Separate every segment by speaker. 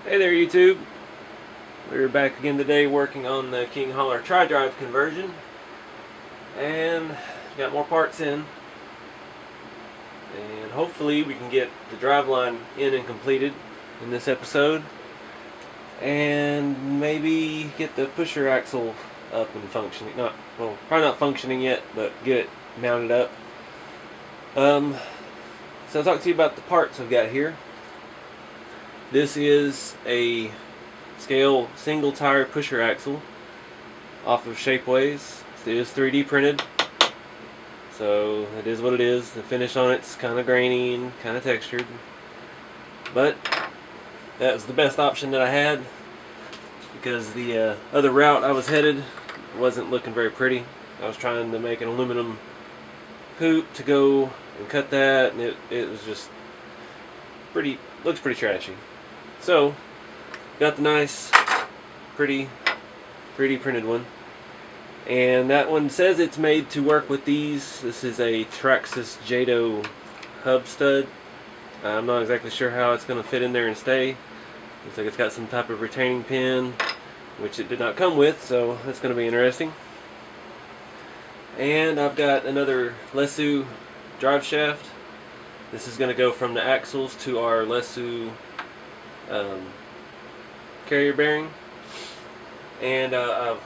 Speaker 1: Hey there, YouTube. We're back again today working on the King Holler tri-drive conversion, and got more parts in, and hopefully we can get the driveline in and completed in this episode, and maybe get the pusher axle up and functioning. Probably not functioning yet, but get it mounted up. So I'll talk to you about the parts I've got here. This is a scale single tire pusher axle off of Shapeways. It is 3D printed, so it is what it is. The finish on it's kind of grainy and kind of textured, but that was the best option that I had because the other route I was headed wasn't looking very pretty. I was trying to make an aluminum hoop to go and cut that, and it was just looks pretty trashy. So got the nice, pretty 3D printed one, and that one says it's made to work with these. This is a Traxxas Jado hub stud. I'm not exactly sure how it's going to fit in there and stay. Looks like it's got some type of retaining pin, which it did not come with, so that's going to be interesting. And I've got another Lesu drive shaft. This is going to go from the axles to our Lesu carrier bearing, and I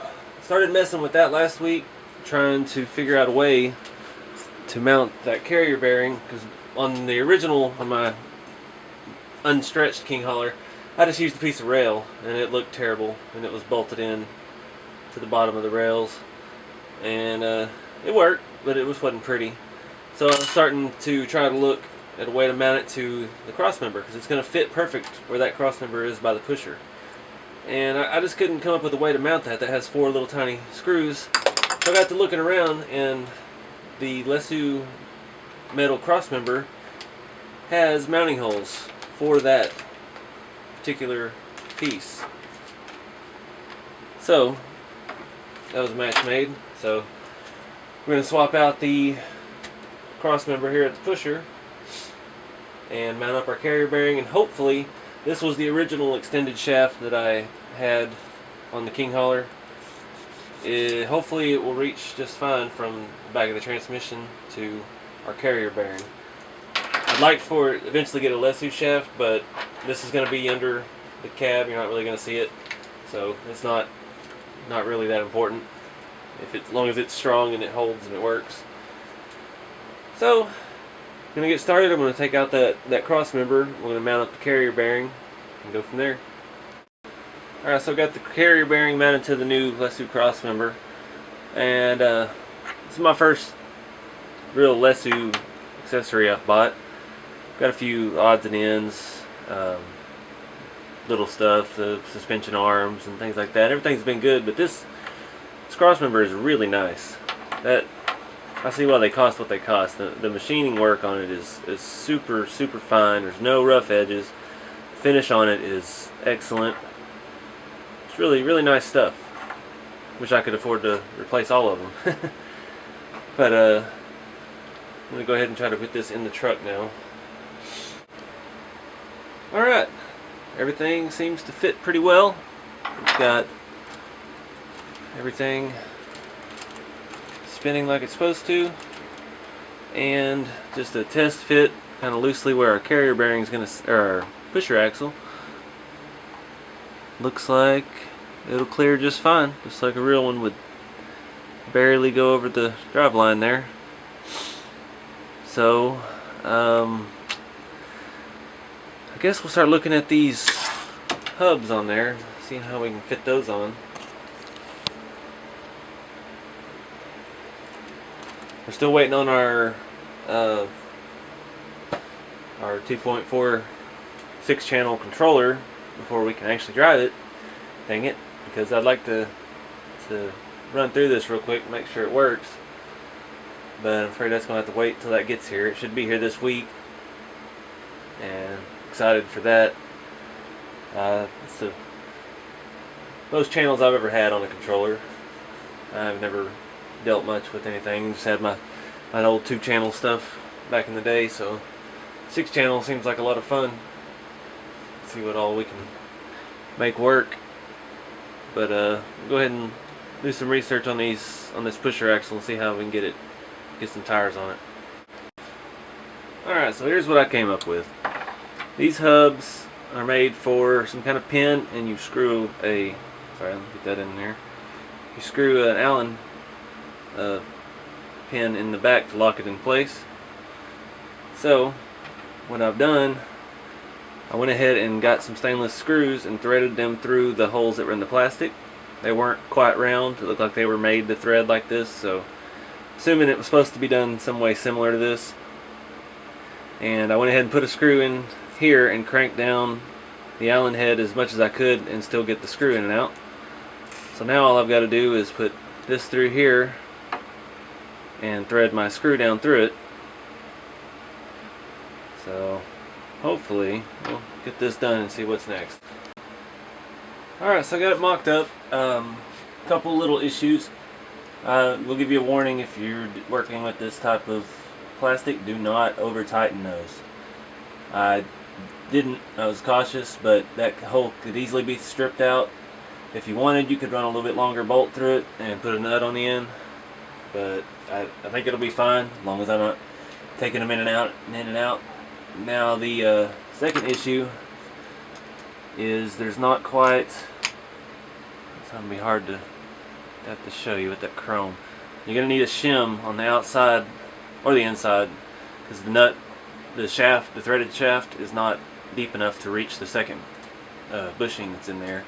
Speaker 1: started messing with that last week, trying to figure out a way to mount that carrier bearing, because on my unstretched King Holler, I just used a piece of rail and it looked terrible, and it was bolted in to the bottom of the rails, and it worked, but it wasn't pretty. So I was starting to try to look at a way to mount it to the crossmember, because it's going to fit perfect where that crossmember is by the pusher. And I just couldn't come up with a way to mount that has 4 little tiny screws. So I got to looking around, and the Lesu metal crossmember has mounting holes for that particular piece. So that was a match made. So we're going to swap out the crossmember here at the pusher and mount up our carrier bearing, and hopefully this was the original extended shaft that I had on the King Holler. Hopefully it will reach just fine from the back of the transmission to our carrier bearing. I'd like for it eventually get a Lesu shaft, but this is going to be under the cab. You're not really going to see it, so it's not really that important. As long as it's strong and it holds and it works. So I'm going to get started. I'm going to take out that cross member. We're going to mount up the carrier bearing and go from there. Alright, so I've got the carrier bearing mounted to the new Lesu cross member, and this is my first real Lesu accessory I've bought. Got a few odds and ends, little stuff, the suspension arms and things like that. Everything's been good, but this cross member is really nice. I see why they cost what they cost. The machining work on it is super fine. There's no rough edges. The finish on it is excellent. It's really nice stuff. Wish I could afford to replace all of them. But I'm going to go ahead and try to put this in the truck now. Alright, everything seems to fit pretty well. We've got everything spinning like it's supposed to, and just a test fit kind of loosely where our carrier bearing is going to, or our pusher axle. Looks like it'll clear just fine, just like a real one would barely go over the drive line there. So I guess we'll start looking at these hubs on there, seeing how we can fit those on. We're still waiting on our 2.4 6-channel controller before we can actually drive it. Dang it, because I'd like to run through this real quick and make sure it works. But I'm afraid that's going to have to wait till that gets here. It should be here this week, and excited for that. It's the most channels I've ever had on a controller. I've never dealt much with anything. Just had my old 2-channel stuff back in the day, so 6-channel seems like a lot of fun. Let's see what all we can make work. But we'll go ahead and do some research on this pusher axle and see how we can get some tires on it. Alright, so here's what I came up with. These hubs are made for some kind of pin, and you screw a, sorry, let me get that in there. You screw an Allen pin in the back to lock it in place. So what I've done, I went ahead and got some stainless screws and threaded them through the holes that were in the plastic. They weren't quite round, it looked like they were made to thread like this, so assuming it was supposed to be done some way similar to this. And I went ahead and put a screw in here and cranked down the Allen head as much as I could and still get the screw in and out. So now all I've got to do is put this through here and thread my screw down through it. So hopefully we'll get this done and see what's next. Alright, so I got it mocked up. Couple little issues. We'll give you a warning if you're working with this type of plastic, do not over tighten those. I was cautious, but that hole could easily be stripped out. If you wanted, you could run a little bit longer bolt through it and put a nut on the end, but I think it'll be fine as long as I'm not taking them in and out and in and out. Now the second issue is there's not quite, it's going to be hard to have to show you with that chrome. You're going to need a shim on the outside or the inside, because the nut, the shaft, the threaded shaft is not deep enough to reach the second bushing that's in there.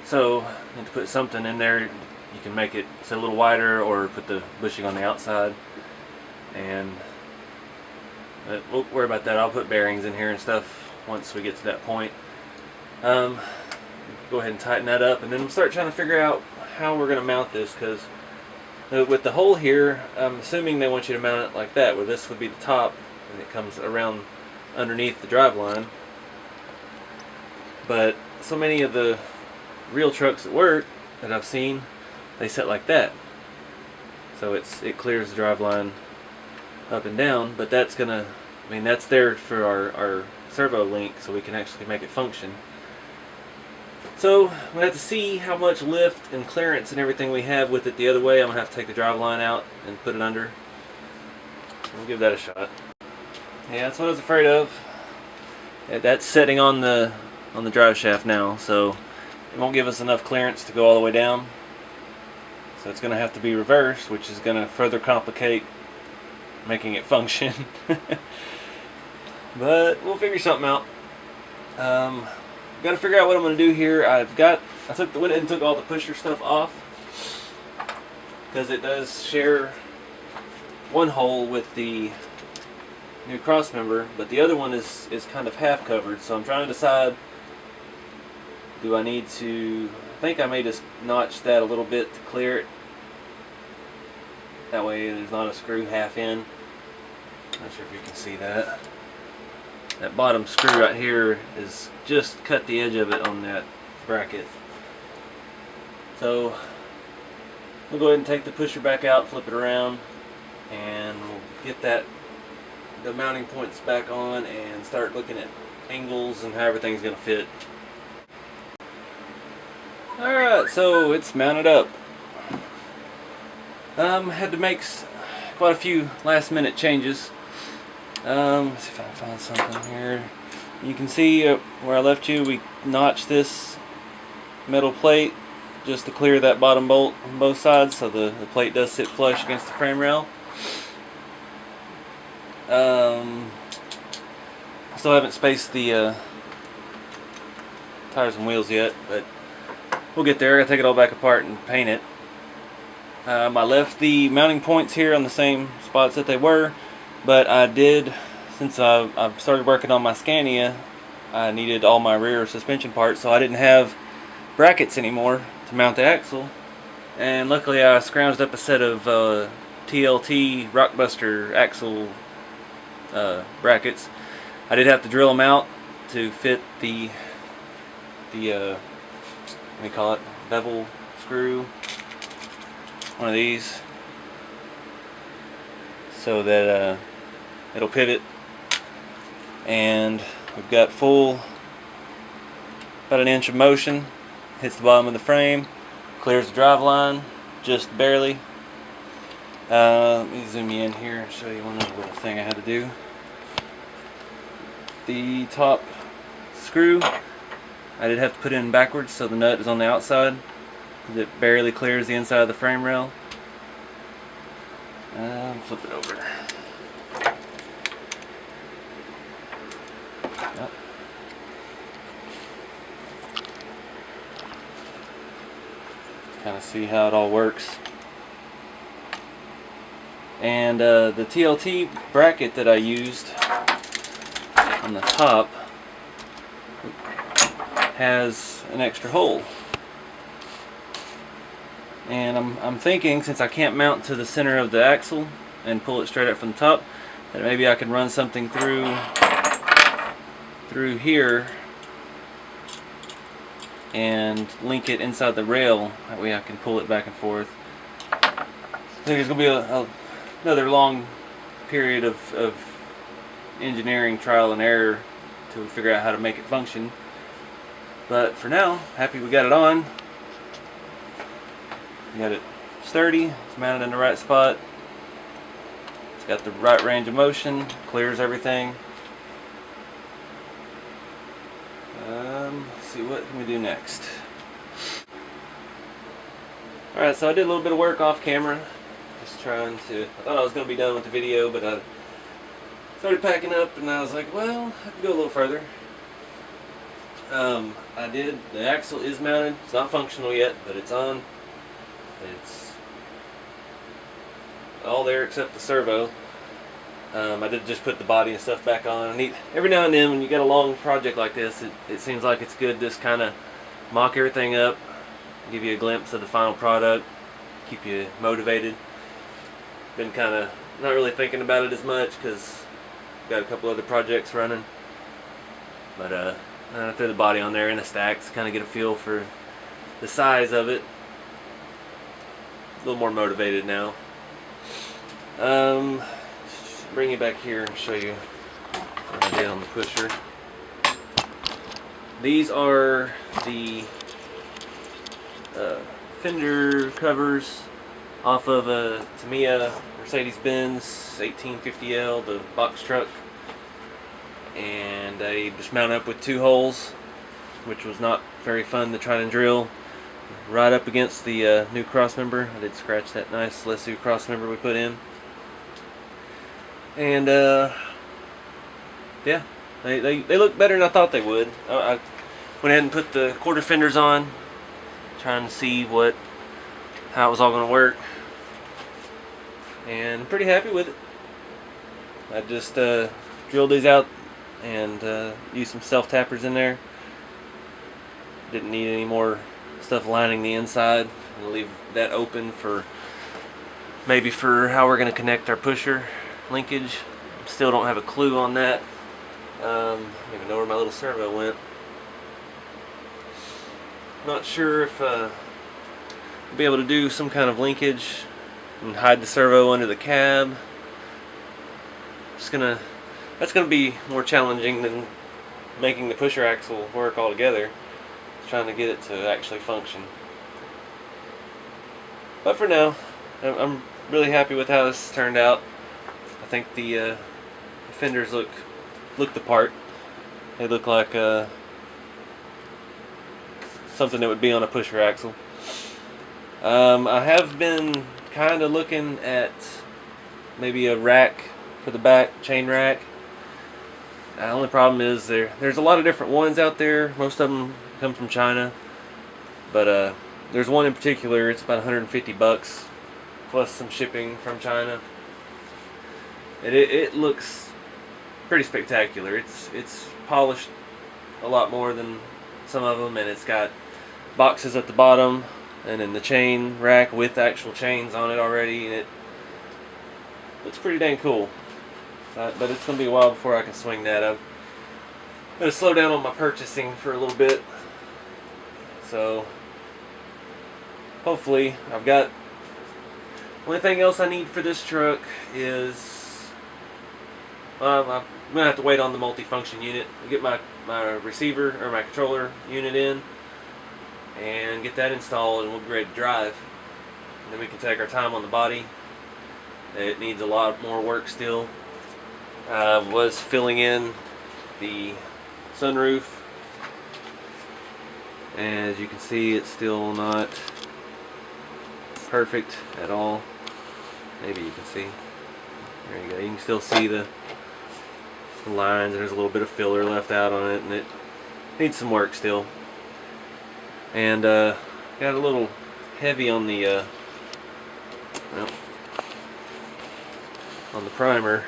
Speaker 1: So you need to put something in there. You can make it a little wider or put the bushing on the outside, and we'll worry about that. I'll put bearings in here and stuff once we get to that point. Go ahead and tighten that up, and then we'll start trying to figure out how we're going to mount this, because with the hole here, I'm assuming they want you to mount it like that, where this would be the top and it comes around underneath the drive line. But so many of the real trucks at work that I've seen, they set like that, so it clears the drive line up and down. But that's gonna, I mean, that's there for our servo link, so we can actually make it function. So I'm gonna have to see how much lift and clearance and everything we have with it the other way. I'm gonna have to take the drive line out and put it under. So we'll give that a shot. Yeah, that's what I was afraid of. Yeah, that's setting on the drive shaft now, so it won't give us enough clearance to go all the way down. So it's gonna have to be reversed, which is gonna further complicate making it function. But we'll figure something out. Got to figure out what I'm going to do here. I went and took all the pusher stuff off, because it does share one hole with the new cross member, but the other one is kind of half covered. So I'm trying to decide, do I need to, I think I may just notch that a little bit to clear it. That way there's not a screw half in. Not sure if you can see that. That bottom screw right here is just cut the edge of it on that bracket. So we'll go ahead and take the pusher back out, flip it around, and we'll get the mounting points back on and start looking at angles and how everything's going to fit. Alright, so it's mounted up. Had to make quite a few last minute changes. Let's see if I can find something here. You can see where I left you, we notched this metal plate just to clear that bottom bolt on both sides, so the plate does sit flush against the frame rail. I still haven't spaced the tires and wheels yet, but we'll get there. I gotta take it all back apart and paint it. I left the mounting points here on the same spots that they were, but I did, since I've started working on my Scania, I needed all my rear suspension parts, so I didn't have brackets anymore to mount the axle. And luckily I scrounged up a set of TLT Rockbuster axle brackets. I did have to drill them out to fit the what do you call it, bevel screw, one of these, so that it'll pivot. And we've got full about an inch of motion, hits the bottom of the frame, clears the drive line, just barely. Let me zoom you in here and show you one other little thing I had to do. The top screw I did have to put in backwards, so the nut is on the outside. It barely clears the inside of the frame rail. Flip it over. Yep. Kind of see how it all works. And the TLT bracket that I used on the top has an extra hole. And I'm thinking, since I can't mount to the center of the axle and pull it straight up from the top, that maybe I can run something through here and link it inside the rail. That way I can pull it back and forth. I think there's going to be another long period of engineering trial and error to figure out how to make it function. But for now, happy we got it on. We got it sturdy, it's mounted in the right spot. It's got the right range of motion, clears everything. Let's see, what can we do next? Alright, so I did a little bit of work off camera. Just trying to, I thought I was going to be done with the video, but I started packing up and I was like, well, I can go a little further. The axle is mounted. It's not functional yet, but it's on. It's all there except the servo. I did just put the body and stuff back on. Every now and then when you got a long project like this, it seems like it's good to just kind of mock everything up, give you a glimpse of the final product, keep you motivated. Been kind of not really thinking about it as much because got a couple other projects running. But I threw the body on there in the stacks, kind of get a feel for the size of it. A little more motivated now. Bring you back here and show you what I did on the pusher. These are the fender covers off of a Tamiya Mercedes-Benz 1850L, the box truck. And they just mount up with 2 holes, which was not very fun to try and drill right up against the new crossmember. I did scratch that nice Lesu crossmember we put in. And yeah, they look better than I thought they would. I went ahead and put the quarter fenders on, trying to see how it was all going to work. And I'm pretty happy with it. I just drilled these out and used some self-tappers in there. Didn't need any more stuff lining the inside. I'm going to leave that open for maybe for how we're going to connect our pusher linkage. Still don't have a clue on that. I don't even know where my little servo went. Not sure if I'll be able to do some kind of linkage and hide the servo under the cab. That's gonna be more challenging than making the pusher axle work altogether. Trying to get it to actually function. But for now, I'm really happy with how this turned out. I think the fenders look the part. They look like something that would be on a pusher axle. I have been kind of looking at maybe a rack for the back, chain rack. The only problem is there's a lot of different ones out there. Most of them come from China, but there's one in particular. It's about $150 plus some shipping from China. And it looks pretty spectacular. It's polished a lot more than some of them, and it's got boxes at the bottom and then the chain rack with actual chains on it already, and it looks pretty dang cool. But it's going to be a while before I can swing that. I'm going to slow down on my purchasing for a little bit. So hopefully I've got. Only thing else I need for this truck is I'm going to have to wait on the multifunction unit. Get my my receiver or my controller unit in and get that installed, and we'll be ready to drive. And then we can take our time on the body. It needs a lot more work still. Was filling in the sunroof. As you can see, it's still not perfect at all. Maybe you can see. There you go. You can still see the lines. There's a little bit of filler left out on it, and it needs some work still. And got a little heavy on the well, on the primer.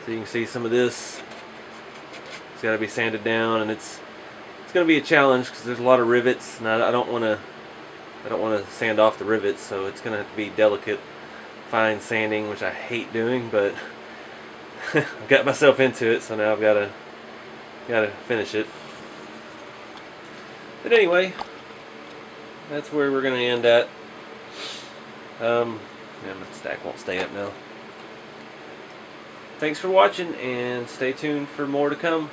Speaker 1: So you can see some of this. It's got to be sanded down, and it's going to be a challenge because there's a lot of rivets, and I don't want to sand off the rivets, so it's going to have to be delicate, fine sanding, which I hate doing, but I've got myself into it, so now I've got to finish it. But anyway, that's where we're going to end at. Yeah, my stack won't stay up now. Thanks for watching, and stay tuned for more to come.